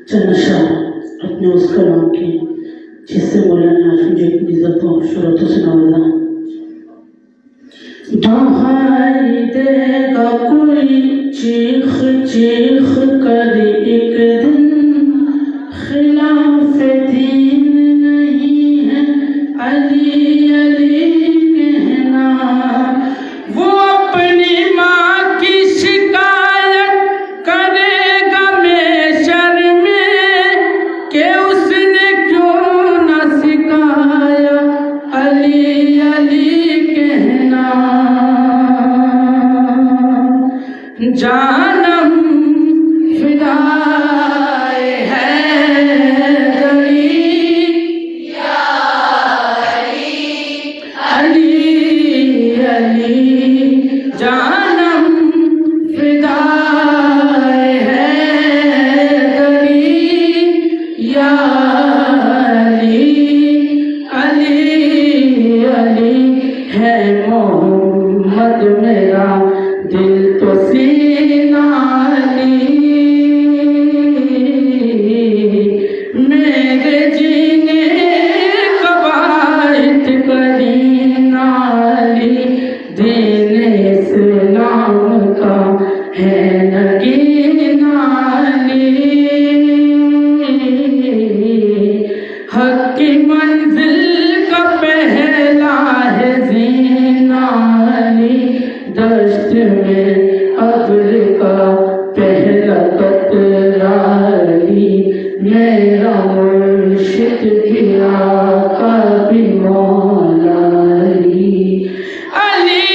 चंदशा अपने उस कलाम की जिससे मौलाना आज मुझे अपनी इज्जतों और शोहरतों से नवाजा। दुहाई देगा कोई चीख चीख कर एक दिन, खिलाफ दीन नहीं है अली अली कहना। वो अपनी माँ की शिकायत करेगा मेशर में कि उसने क्यों न सिखाया अली अली कहना। जानम फिदाए हैदरी या अली अली, जानम फिदाए हैदरी या अली अली अली। है मोहम्मद मेरा दिल तो सीना अली, मेरे जीने का बाइत करीना अली। दीन इस्लाम का है नगीना अली, हक की मंजिल का पहला है जीना अली। दश्त में अब्र का पहला कतरा अली, मेरा मुर्शिद भी आका भी मौला अली। अली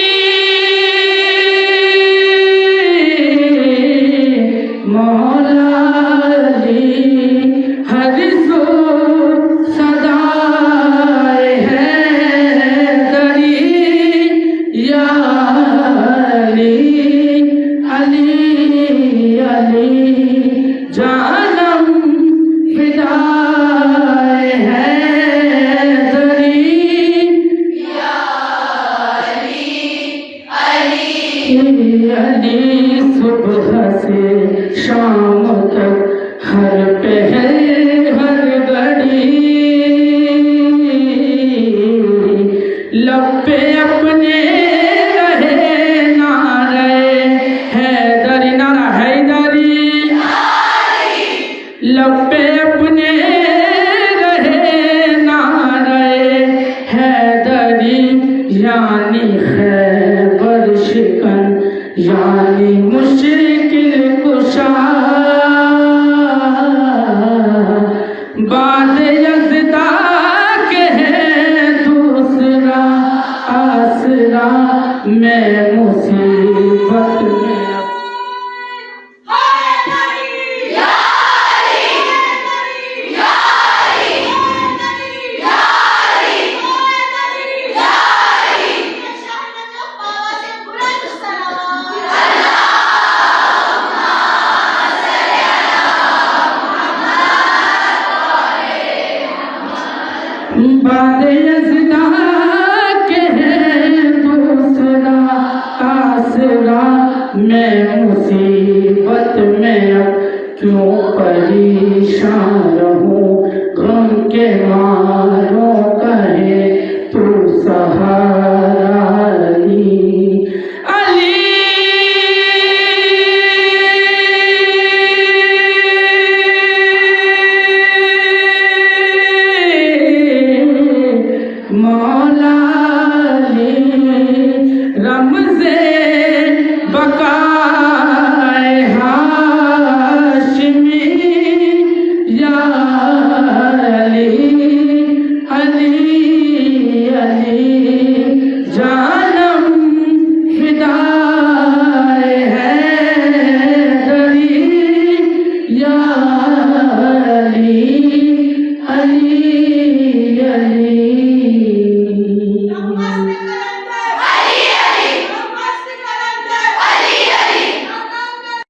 मौला अली, हर सो सदाए हैदरी या अली अली अली। जानम फिदाए हैदरी या अली अली। सुबह से शाम तक हर पहर हर घड़ी लब पे अपने रहे नारे हैदरी, नारा हैदरी। लब पे अपने रहे नारे हैदरी, यानी खैबर शिकन यानी मुश्किल कुशा। बाद यज़दा के है दूसरा आसरा, मैं मुसीबत में बाद यज़दा के है दूसरा आसरा, मैं मुसीबत में अब क्यों परेशान रहूं। गम के मारों कहे तू सहारा अली अली। मौला अली रमज़े बक़ाए हाशिमी या अली अली अली। जान